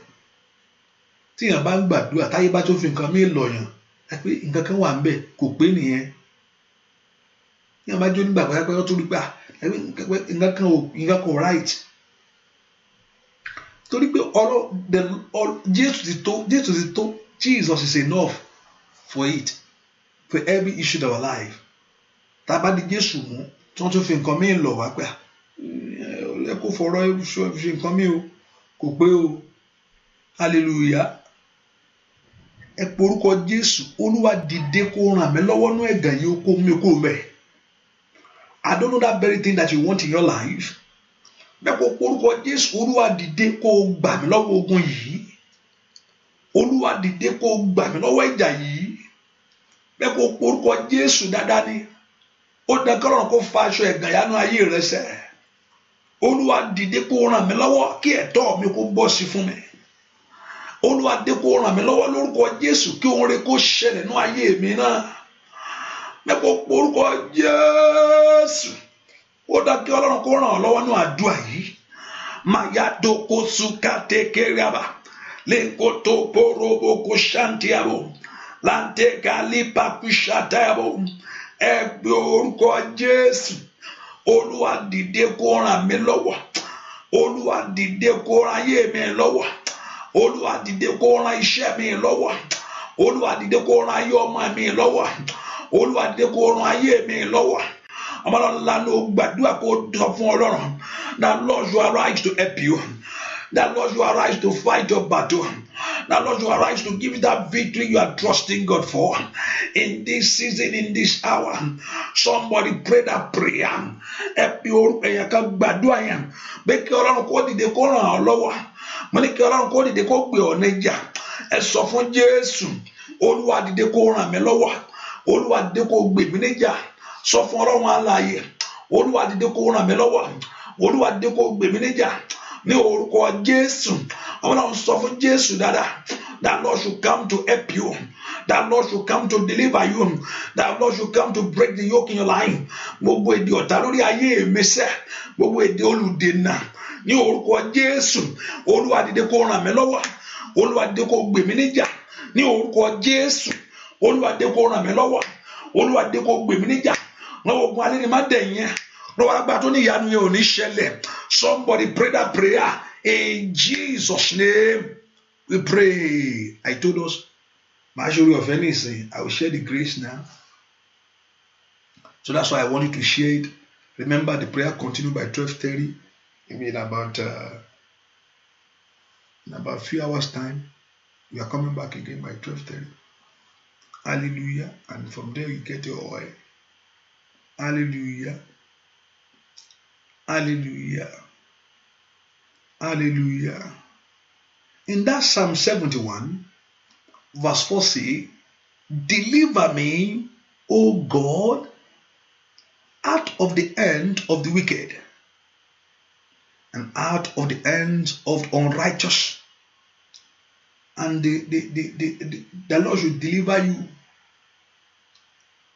Tíyàn bá ń gbàdúrà táyé bá tó fi nǹkan mi lọ̀yàn. Ẹ pé nǹkan kan wà ń bẹ̀ kò pé nìyẹn. Tíyàn bá jó nígbà pé ó tó rí pé nǹkan kan ò right. Torí pé Jesus is enough for it, for every issue of our life. Tá a bá di Jésù mú tí wọ́n tún fi nǹkan mi lọ̀ wá pé ẹ kó fọ̀rọ̀ fi nǹkan mi o kò pé o hallelujah. Ẹ porúkọ Jésù Olúwa dìde kó ràn mí lọ́wọ́ nú ẹ̀gàn yìí kó mi kúrò mẹ́. I don't know that very thing that you want in your life. Bẹ́ẹ̀ kó porúkọ Jésù Olúwa dìde kó gbà mí lọ́wọ́ ogun yìí. Olúwa dìde kó gbà mí lọ́wọ́ ìjà yìí. Bẹ́ẹ̀ kó porúkọ Jésù dáadáa ni. Ó dá kọ́lọ́run kó fa aṣọ ẹ̀gàn yánú ayé rẹ sẹ́. Olúwa dìde kó ràn mí lọ́wọ́ kí ẹ̀tọ́ mi kó bọ́ sí fún mi. Olúwa dìde kó ràn mí lọ́wọ́ lórúkọ Jésù kí ohun rere kó ṣẹlẹ̀ nú ayé mi náà. Bẹ́ẹ̀ kó porúkọ Jésù. Ó dá kí Ọlọ́run kó ràn ọ́ lọ́wọ́ nú àdúrà yìí. Màyà dókó sùkàtẹ́ kéré-àbà. Lẹ́kọ̀tọ̀ porobo kò ṣàǹtìyàbò. Láǹtẹ̀ kálípà kú ṣàtàyàbò. Ẹ gbé orúkọ Jésù. Olúwa dìde kó ràn mí lọ́wọ́. Olúwa dìde kó ràn ayé mi lọ́wọ́. Olúwa dìde kó ràn iṣẹ́ mi lọ́wọ́. Olúwa dìde kó ràn ayé ọmọ mi lọ́wọ́. Olúwa dìde kó ràn ayé mi lọ́wọ́. Ọmọlọ́run lánàá ó gbàdúrà kó dán fún Ọlọ́run. That Lord you arise to help you. That Lord you arise to fight your battle. That Lord you arise to give you that victory you are trusting God for. In this season, in this hour, somebody pray that prayer. Help you ẹ̀yà kan gbàdúrà yẹn. Bẹ́ẹ̀ kí Ọlọ́run kó dìde kó ràn ọ́ lọ́wọ́. Mo ní kí Ọlọ́run kó dìde kó gbé ọ níjà. Ẹ sọ fún Jésù. Olúwa dìde kó ràn mí lọ́wọ́. Olúwa dìde kó gbé mi níjà. Sọ fún Ọlọ́run alààyè. Olúwa dìde kó ràn mí lọ́wọ́. Olúwa dìde kó gbé mi níjà. Ní orúkọ Jésù. Ọlọ́run sọ fún Jésù dáadáa. That Lord should come to help you. That Lord should come to deliver you. That Lord should come to break the yoke in your life. Gbogbo èdè ọ̀tá lórí ayé mi sẹ́. Gbogbo èdè olùdènà. Ní orúkọ Jésù. Olúwa dìde kó ràn mí lọ́wọ́. Olúwa dìde kó gbé mi níjà. Ní orúkọ Jésù. Olúwa dìde kó ràn mí lọ́wọ́. Olúwa dìde kó gbé mi níjà. Lọ́wọ́ ogun alẹ́ ni má dẹ̀yìn. Lọ́wọ́ agbára tó ní ìyanu yẹn ò ní ṣẹlẹ̀. Somebody pray that prayer. In Jesus' name we pray. I told us, majority of anything, I will share the grace now. So that's why I wanted to share it. Remember, the prayer continue by 12:30. Maybe in about a few hours time, we are coming back again by 12:30. Hallelujah. And from there you get your oil. Hallelujah. Hallelujah. Hallelujah. In that Psalm 71, verse 4 say, deliver me, O God, out of the hand of the wicked and out of the hands of the unrighteous. And the Lord should deliver you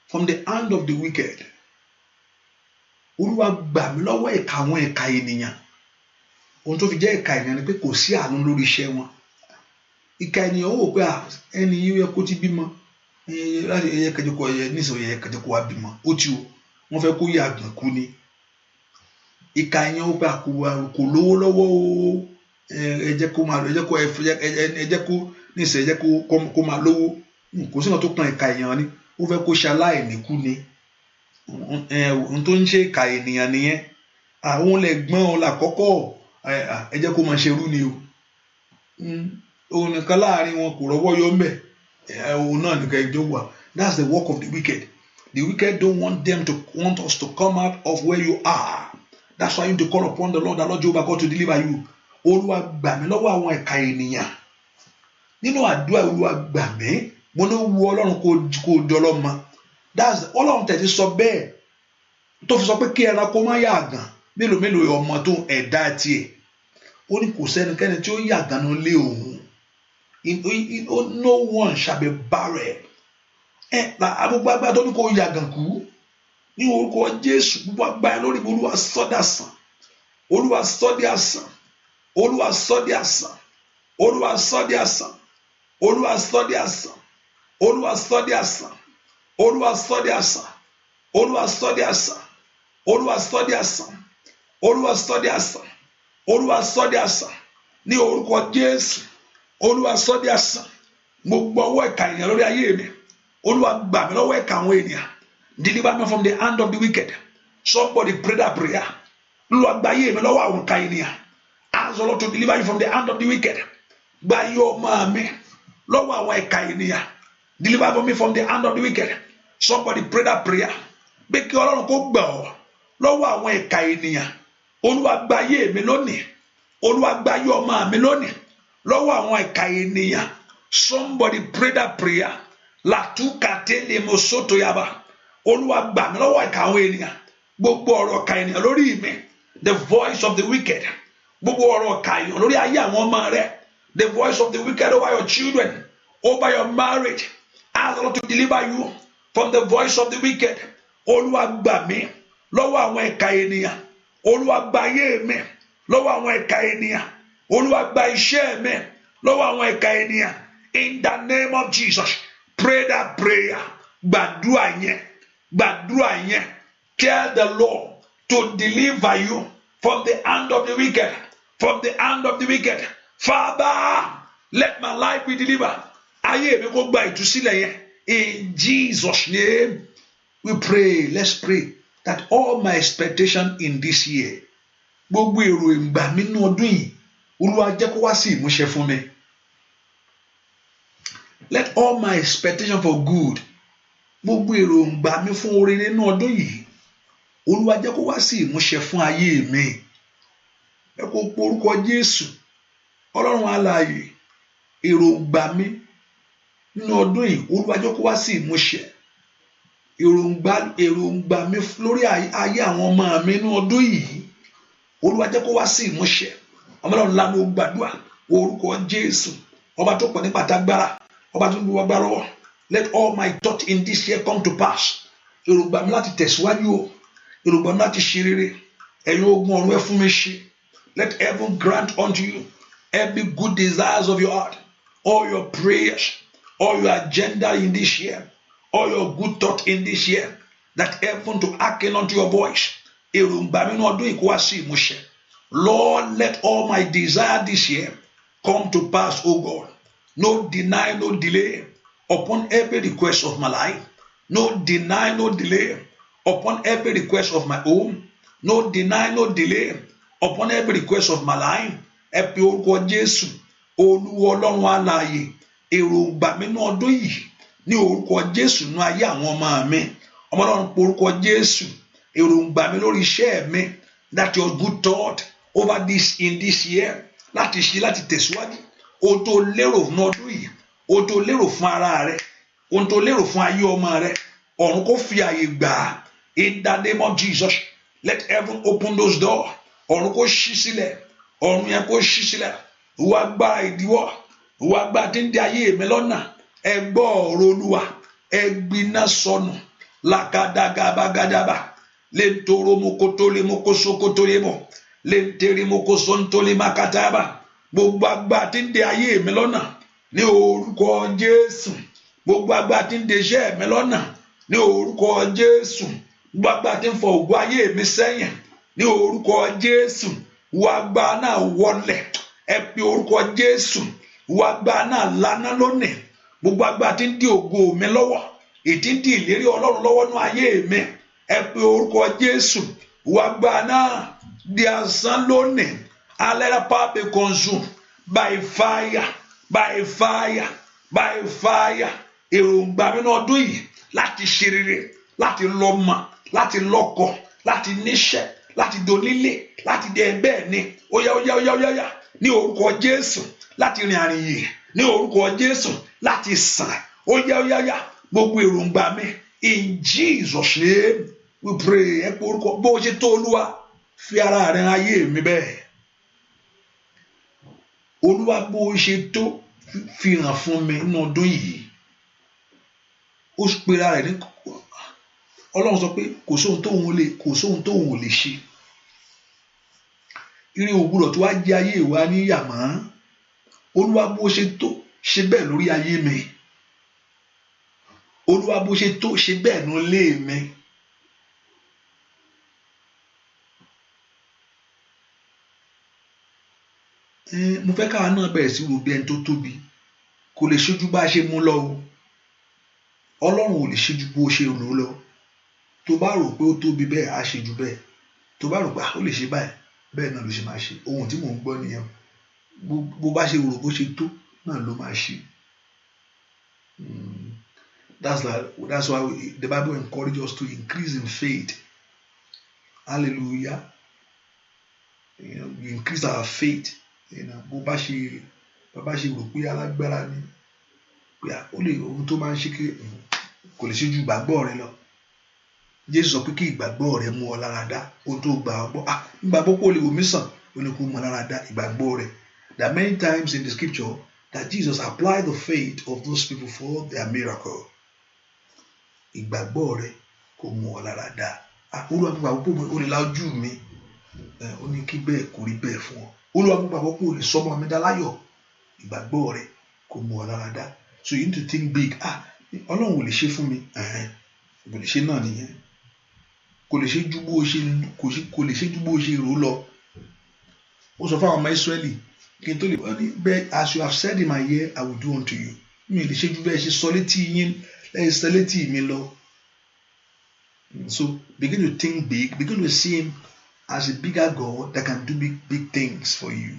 from the hand of the wicked. Olúwa gbà mí lọ́wọ́ ìkà àwọn ìkà ènìyàn. Ohun tó fi jẹ́ ìkà ènìyàn ni pé kò sí àánú lórí iṣẹ́ wọn. Ìkà ènìyàn ó wò pé ẹni yìí yẹ kó ti bímọ. ẹyẹ kẹjọkọ ẹyẹ nísìnyí ẹyẹ kẹjọkọ wa bímọ ó ti o wọ́n fẹ́ kó yẹ àgbọn kú ni ìka yẹn ó gbà kò lówó lọ́wọ́ o ẹ jẹ́ kó máa lọ ẹ jẹ́ kó nísìnyí ẹ jẹ́ kó máa lówó kò sí nǹkan tó kan ìka èèyàn ni ó fẹ́ kó ṣe aláìní kú ni ohun tó ń ṣe ìka ènìyàn nìyẹn àwọn lè gbọ́n ọ làkọ́kọ́ ẹ jẹ́ kó máa ṣerú ni o òun nìkan láàrin wọn kò rọ́wọ́ yọ mbẹ̀ òun náà nìkan ẹjọ́ wà. That's the work of the wicked. The wicked don't want us to come out of where you are. That's why you need to call upon the Lord Jehovah God to deliver you. Olúwa gbà mí lọ́wọ́ àwọn ẹ̀ka ènìyàn nínú àdúrà Olúwa gbà mí mo ní wu Ọlọ́run kò dọlọ́mọ. That's Ọlọ́run tẹ̀sí sọ bẹ́ẹ̀ tó fi sọ pé kí ẹranko má yàgàn mélòó ọmọ tó ẹ̀dá tiẹ̀ ó ní kò sẹ́nikẹ́ni tí ó yàgàn náà lé òun. No one shall be barren. Gbogbo agbára tó ní kó yàgàn kú ní orúkọ Jésù gbogbo agbára lórí Olúwa sọ́dà sàn Olúwa sọ́dà sàn Olúwa sọ́dà sàn Olúwa sọ́dà sàn Olúwa sọ́dà sàn Olúwa sọ́dà sàn Olúwa sọ́dà sàn Olúwa sọ́dà sàn Olúwa sọ́dà sàn Olúwa sọ́dà sàn Olúwa sọ́dà sàn ní orúkọ Jésù Olúwa sọ́dà sàn gbogbo ọwọ́ ìkà ènìyàn lórí ayé mi Olúwa gbà mí lọ́wọ́ ìkà àwọn ènìyàn. Deliver me from the hand of the wicked. Somebody pray that prayer. Olúwa gbà ayé mi lọ́wọ́ àwọn ìkà ènìyàn. Ask the Lord to deliver you from the hand of the wicked. Gbà ayé ọmọ mi lọ́wọ́ àwọn ìkà ènìyàn. Deliver me from the hand of the wicked. Somebody pray that prayer. Bí kí Ọlọ́run kó gbà ọ́ lọ́wọ́ àwọn ìkà ènìyàn. Olúwa gbà ayé mi lónìí. Olúwa gbà ayé ọmọ mi lónìí lọ́wọ́ àwọn ìkà ènìyàn. Somebody pray that prayer. Latukatele mosoto yaba. Olúwa gbà mí lọ́wọ́ ìkà àwọn ènìyàn. Gbogbo ọ̀rọ̀ ìkà ènìyàn lórí mi. The voice of the wicked. Gbogbo ọ̀rọ̀ ìkà ènìyàn lórí ayé àwọn ọmọ rẹ. The voice of the wicked over your children, over your marriage. Ask the Lord to deliver you from the voice of the wicked. Olúwa gbà mí lọ́wọ́ àwọn ìkà ènìyàn. Olúwa gbà ayé mi lọ́wọ́ àwọn ìkà ènìyàn. Olúwa gbà iṣẹ́ mi lọ́wọ́ àwọn ìkà ènìyàn. In the name of Jesus, pray that prayer. Gbàdúrà yẹn. Gbàdúrà yẹn. Tell the Lord to deliver you from the hand of the wicked. From the hand of the wicked. Father, let my life be delivered. Ayé mi kó gba ìtúsílẹ̀ yẹn. In Jesus' name, we pray. Let's pray that all my expectation in this year, gbogbo èrò ìgbà mi nínú ọdún yìí, Olúwa jẹ́ kó wá sí ìmúṣẹ fún mi. Let all my expectation for good, gbogbo èròǹgbà mi fún oore nínú ọdún yìí, Olúwa jẹ́ kó wá sí ìmúṣẹ fún ayé mi. Ẹ kó porúkọ Jésù, Ọlọ́run alààyè, èròǹgbà mi nínú ọdún yìí, Olúwa jẹ́ kó wá sí ìmúṣẹ. Èròǹgbà mi lórí ayé àwọn ọmọ mi nínú ọdún yìí, Olúwa jẹ́ kó wá sí ìmúṣẹ. Ọlọ́run ńlá ló gbàdúrà orúkọ Jésù, ọba tó pọ̀ nípa tágbára, ọba tó ń lu agbára wọ̀. Let all my thoughts in this year come to pass. Èròǹgbà mi láti tẹ̀síwájú o, èròǹgbà mi láti ṣe rere. Ẹ̀yin ogun ọ̀run ẹ fún mi ṣe. Let heaven grant unto you every good desires of your heart, all your prayers, all your agenda in this year, all your good thought in this year. That heaven to hearken unto your voice. Èròǹgbà mi nínú ọdún yìí kó wá sí ìmúṣẹ. Lord, let all my desire this year come to pass, O God. No deny, no delay upon every request of my life. No deny, no delay upon every request of my home. No deny, no delay upon every request of my life. Ẹ pe orúkọ Jésù, Olúwa Ọlọ́run alààyè, èròǹgbà mi nínú ọdún yìí ní orúkọ Jésù nínú ayé àwọn ọmọ mi. Ọmọ Ọlọ́run pe orúkọ Jésù, èròǹgbà mi lórí iṣẹ́ mi. That your good thought over this in this year, láti ṣe láti tẹ̀síwájú. Ohun tó lérò fún ọdún yìí, ohun tó lérò fún ara rẹ, ohun tó lérò fún ayé ọmọ rẹ, ọ̀run kó fi àyè gbà á. In the name of Jesus, let heaven open those doors. Ọ̀run kó ṣí sílẹ̀, ọ̀run yẹn kó ṣí sílẹ̀. Wá gba ìdíwọ́, wá gba tí ń di ayé mi lọ́nà. Ẹ gbọ́ ọ̀rọ̀ Olúwa, ẹ gbiná sọnù. Lákàdàgàbàgàdàbà, lè ń toró mo kó tó lè mo kó sókó tó lè mọ̀, lè ń tẹ̀rí mo kó sóńtó lè má kàtàbà. Gbogbo agbá tí ń di ayé mi lọ́nà ní orúkọ Jésù, gbogbo agbára tí ń de iṣẹ́ mi lọ́nà ní orúkọ Jésù, gbogbo agbára tí ń fọ ògo ayé mi sẹ́yìn ní orúkọ Jésù, wọ agbára náà wọlẹ̀, ẹ pe orúkọ Jésù, wọ agbára náà lánàá lónìí, gbogbo agbára tí ń di ògo mi lọ́wọ́, ètí ń di ìlérí Ọlọ́run lọ́wọ́ ní ayé mi, ẹ pe orúkọ Jésù, wọ agbára náà di asán lónìí. Let the power be consumed by fire, by fire, by fire. Èròǹgbà mi náà ọdún yìí láti ṣe rere, láti lọ́mọ, láti lọ́kọ, láti níṣẹ́, láti donílé, láti dé bẹ́ẹ̀ ni ó yá ní orúkọ Jésù, láti rìn àrìn yìí ní orúkọ Jésù, láti sàn ó yá gbogbo èròǹgbà mi. In Jesus name we pray. Ẹ pé orúkọ bó ṣe tó Olúwa, fi ara rẹ ayé mi bẹ́ẹ̀. Olúwa bó ṣe tó fi hàn fún mi nínú ọdún yìí. Ó pera rẹ̀ ní Ọlọ́run sọ pé kò sóhun tóun ò lè ṣe. Irin òwúrọ̀ tó wá jẹ́ ayé wa níyà mọ́. Olúwa bó ṣe tó ṣe bẹ́ẹ̀ lórí ayé mi. Olúwa bó ṣe tó ṣe bẹ́ẹ̀ nú ilé mi. Mo fẹ́ káwa náà bẹ̀rẹ̀ sí rò bí ẹni tó tóbi. Kò lè ṣojú bá a ṣe mú lọ o. Ọlọ́run ò lè ṣe ju bó ṣe rò lọ. Tó bá rò pé ó tóbi bẹ́ẹ̀ á ṣe jù bẹ́ẹ̀. Tó bá rò pé ó lè ṣe báyìí, bẹ́ẹ̀ náà ló ṣe máa ṣe. Ohun tí mò ń gbọ́ nìyẹn. Bó bá ṣe rò bó ṣe tó náà ló máa ṣe. That's why the Bible encourages us to increase in faith. Hallelujah. We increase our faith. Bó bá ṣe rò pé alágbára ni, pé ó lè ohun tó máa ń ṣe kò lè ṣe ju ìgbàgbọ́ rẹ lọ. Jésù sọ pé kí ìgbàgbọ́ rẹ mú ọ lára dá, ohun tó gbà ọ́ gbọ́. Ìgbàgbọ́ kò lè wò mí sàn, ó ní kó mú ọ lára dá ìgbàgbọ́ rẹ. There are many times in the scripture that Jesus applied the faith of those people for their miracle. Ìgbàgbọ́ rẹ kò mú ọ lára dá. Olúwa mo gbàgbọ́ pé ó lè la ojú mi, ó ní kí bẹ́ẹ̀ kò rí bẹ́ẹ̀ fún ọ. Olúwa mo gbàgbọ́ pé ó lè sọ ọmọ mi dá láyọ̀. Ìgbàgbọ́ rẹ kò mú ọ lára dá. So you need to think big. Ọlọ́run ò lè ṣe fún mi, kò lè ṣe náà nìyẹn. Kò lè ṣe ju bó ṣe rò lọ. Ó sọ fún àwọn ọmọ Ísírẹ́lì kí n tó lè wọ́n ní bẹ́ẹ̀, as you have said in my ear, I will do unto you. Mi lè ṣe ju bẹ́ẹ̀ ṣe sọ létí yín lẹ́yìn sọ létí mi lọ. So begin to think big, begin to see him as a bigger God that can do big things for you.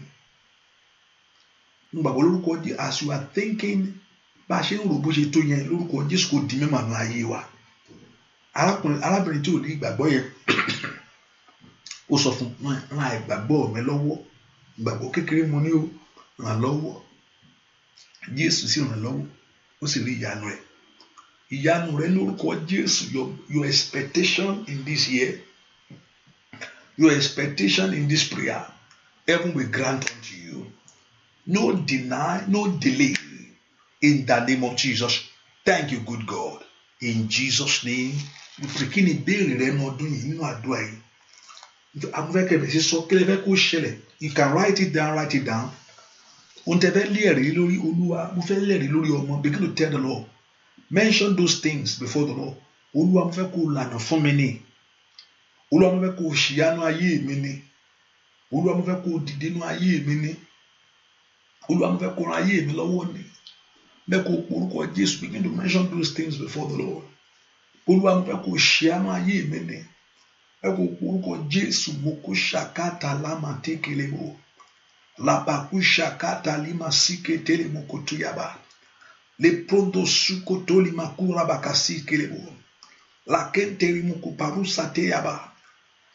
Gbàgbọ́ lórúkọ Jésù, as you are thinking bá a ṣe ń rò bó ṣe tó yẹn, lórúkọ Jésù kò di mímọ̀ nínú ayé wa. Arábìnrin tí ò ní ìgbàgbọ́ yẹn ó sọ fún ràn ìgbàgbọ́ mi lọ́wọ́, ìgbàgbọ́ kékeré mo ní o, ràn lọ́wọ́. Jésù sì ràn lọ́wọ́, ó sì rí ìyanu rẹ̀. Ìyanu rẹ̀ lórúkọ Jésù. Your expectation in this year, your expectation in this prayer, heaven will grant unto you. No deny, no delay. In the name of Jesus. Thank you, good God. In Jesus' name, we pray. Kí ni ìbéèrè rẹ ní ọdún yìí nínú àdúrà yìí? Amúfẹ́kẹ́ bẹ̀rẹ̀ sí sọ kí lè fẹ́ kó ṣẹlẹ̀. You can write it down. Ohun tẹ́ fẹ́ lẹ́rìí lórí Olúwa, mo fẹ́ lẹ́rìí lórí ọmọ. Begin to tell the Lord. Mention those things before the Lord. Olúwa mo fẹ́ kó lànà fún mi ní. Olúwa mo fẹ́ kó ṣìyànú ayé mi ní. Olúwa mo fẹ́ kó dìde nínú ayé mi ní. Olúwa mo fẹ́ kó ran ayé mi lọ́wọ́ ní. Begin to mention those things before the Lord. Olúwa mo fẹ́ kó ṣìyànú ayé mi ní. Jésù mo kó ṣàkátà lámà tékelebo. Làbàkú ṣàkátà lima síketele mo kó tuyaba. Le pronto sukoto lima kúra bàkàsí kelebo. La kenteri mo kó parusa teyaba.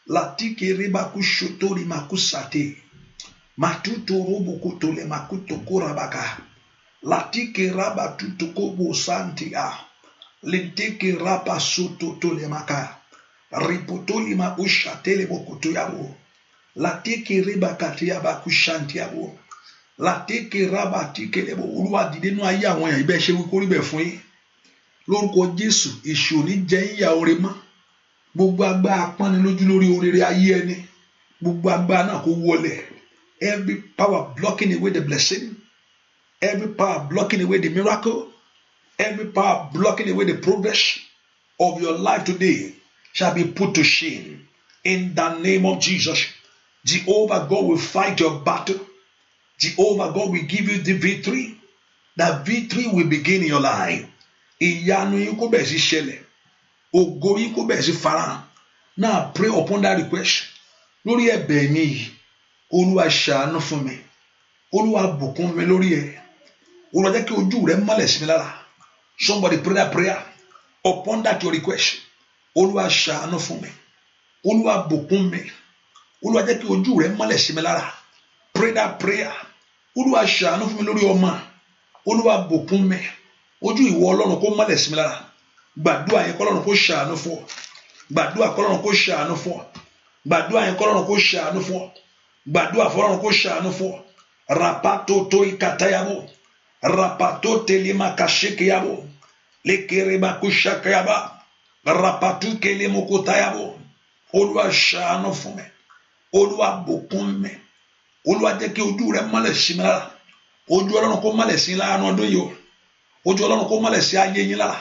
La tikere baku shoto lima kú sate. Matuto robo koto le makuto kura baka. Latike raba tutukobo santia. Lenteke raba soto tole maka. Ripotoli ma usha tele bokuto yabo. Latike reba katia bakushanti yabo. Latike raba tike lebo. Olúwa dìde nínú ayé àwọn èèyàn ibẹ̀ ṣe wí kó rí bẹ̀ fún yín. Lórúkọ Jésù, èṣù ò ní jẹ yín yà oore mọ́. Gbogbo agbára apọ́nilójú lórí oríire ayé ẹni. Gbogbo agbára náà kó wọlẹ̀. Every power blocking away the blessing, every power blocking away the miracle, Every power blocking away the progress of your life today shall be put to shame. In the name of Jesus, Jehovah God will fight your battle. Jehovah God will give you the victory. That victory will begin in your life. Ìyanu yín kó bẹ̀rẹ̀ sí ṣẹlẹ̀. Ògo yín kó bẹ̀rẹ̀ sí farahàn. Now pray upon that request. Lórí ẹ̀bẹ̀ mi yìí, Olúwa ṣàánú fún mi. Olúwa bùkún mi lórí ẹ̀. Olúwa jẹ́ kí ojú rẹ̀ mọ́lẹ̀ sí mi lára. Somebody pray that prayer upon that your request. Olúwa ṣàánú fún mi. Olúwa bùkún mi. Olúwa jẹ́ kí ojú rẹ̀ mọ́lẹ̀ sí mi lára. Pray that prayer. Olúwa ṣàánú fún mi lórí ọmọ. Olúwa bùkún mi. Ojú ìwọ Ọlọ́run kó mọ́lẹ̀ sí mi lára. Gbàdúrà yẹn k'Ọlọ́run kó ṣàánú fún ọ. Gbàdúrà k'Ọlọ́run kó ṣàánú fún ọ. Gbàdúrà yẹn k'Ọlọ́run kó ṣàánú fún ọ. Gbàdúrà f'Ọlọ́run kó ṣàánú fún ọ. Rapato to ikatayabo. Rapato telema kashekeyabo. Lekereba kushakayaba. Rapatu kelemo kotayabo. Olúwa ṣàánú fún mi. Olúwa bùkún mi. Olúwa jẹ́ kí ojú rẹ̀ mọ́lẹ̀ sí mi lára. Ojú Ọlọ́run kó mọ́lẹ̀ sí lára ní ọdún yìí o. Ojú Ọlọ́run kó mọ́lẹ̀ sí ayé yín lára.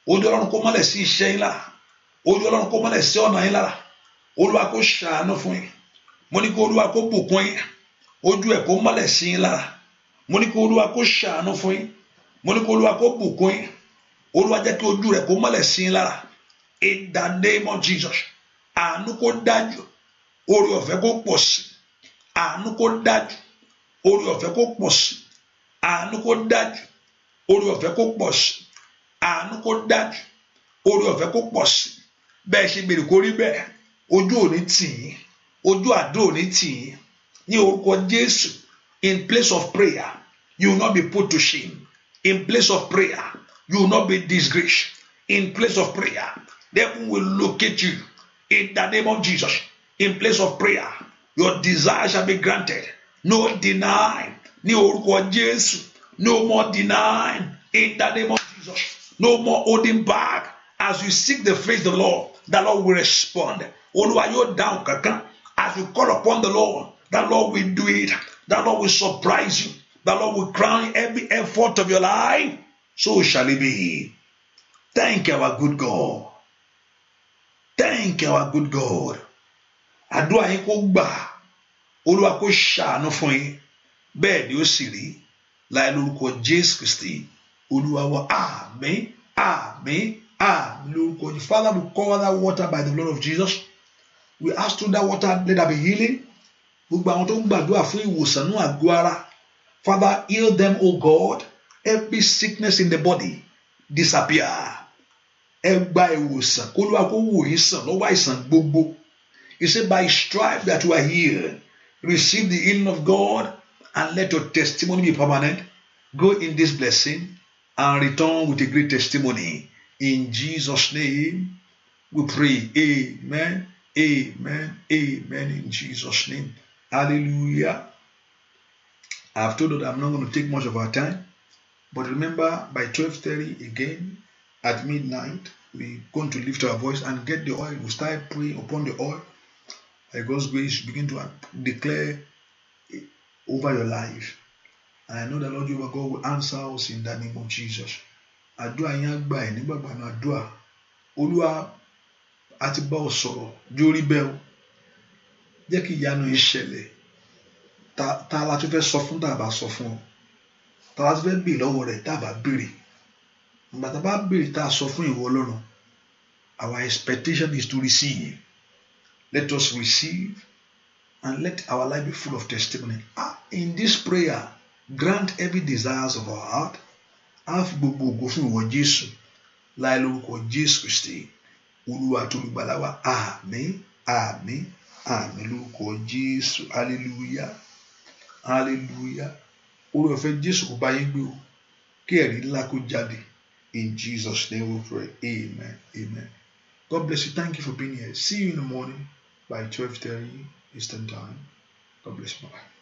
Ojú Ọlọ́run kó mọ́lẹ̀ sí iṣẹ́ yín lára. Ojú Ọlọ́run kó mọ́lẹ̀ sí ọ̀nà yín lára. Olúwa kó ṣàánú fún yín. Mo ní kí Olúwa kó bùkún yín. Ojú ẹ̀ kó mọ́lẹ̀ sí yín lára. Mo ní kí Olúwa kó ṣàánú fún yín. Mo ní kí Olúwa kó bùkún yín. Olúwa jẹ́ kí ojú rẹ̀ kó mọ́lẹ̀ sí yín lára. In the name of Jesus. Àánú kó dájú. Oore ọ̀fẹ́ kó pọ̀ sí. Àánú kó dájú. Oore ọ̀fẹ́ kó pọ̀ sí. Àánú kó dájú. Oore ọ̀fẹ́ kó pọ̀ sí. Àánú kó dájú. Oore ọ̀fẹ́ kó pọ̀ sí. Bẹ́ẹ̀ ṣe gbèrè kó rí bẹ́ẹ̀. Ojú ò ní tì yín. Ojú àdó ò ní tì yín. Ní orúkọ Jésù. In place of prayer, you will not be put to shame. In place of prayer, you will not be disgraced. In place of prayer, devil will locate you. In the name of Jesus. In place of prayer, your desire shall be granted. No deny. Ní orúkọ Jésù. No more denying. In the name of Jesus. No more holding back. As you seek the face of the Lord will respond. Olúwa yóò dáhùn kankan. As you call upon the Lord will do it. The Lord will surprise you. The Lord will crown every effort of your life. So shall it be. Thank our good God. Thank our good God. Àdúrà yín kó gbà. Olúwa kó ṣàánú fún yín. Bẹ́ẹ̀ ni ó sì rí. Láì lórúkọ Jésù Kristi. Olúwa wa àmín, àmín, àmín lórúkọ Jésù. Father, we cover that water by the blood of Jesus. We ask through that water, let there be healing. Gbogbo àwọn tó ń gbàdúrà fún ìwòsàn ní àgọ́ ara. Father, heal them, O God. Every sickness in the body disappear. Ẹ gba ìwòsàn. Olúwa kó wò yín sàn lọ́wọ́ àìsàn gbogbo. He said, by stripe that you are healed. Receive the healing of God and let your testimony be permanent. Go in this blessing and return with a great testimony. In Jesus' name we pray. Amen. Amen. Amen. In Jesus' name. Hallelujah. I've told you that I'm not going to take much of our time. But remember, by 12:30 again, at midnight, we're going to lift our voice and get the oil. We'll start praying upon the oil. By God's grace, begin to declare over your life. And I know the Lord your God will answer us in the name of Jesus. Àdúrà yín gbà ẹ́ nígbàgbà náà àdúrà. Olúwa àti bá ọ sọ̀rọ̀ jórí bẹ́ẹ̀ o. Jẹ́ kí ìyanu yìí ṣẹlẹ̀. Ta la tún fẹ́ sọ fún tá a bá sọ fún ọ. Ta la tún fẹ́ béèrè lọ́wọ́ rẹ̀ tá a bá béèrè. Ìgbà tá a bá béèrè tá a sọ fún ìwọ Ọlọ́run. Our expectation is to receive. Let us receive and let our life be full of testimony. In this prayer, grant every desires of our heart. A fi gbogbo ògo fún ìwọ Jésù. Láì lórúkọ Jésù Kristi. Olúwa tó olùgbàlà wa. Àmín, àmín, àmín lórúkọ Jésù. Hallelujah. Hallelujah. Oore ọ̀fẹ́ Jésù kó bá yín gbé o. Kí ẹ̀rí ńlá kó jáde. In Jesus' name we pray. Amen. Amen. God bless you. Thank you for being here. See you in the morning by 12:30 Eastern Time. God bless you. Bye.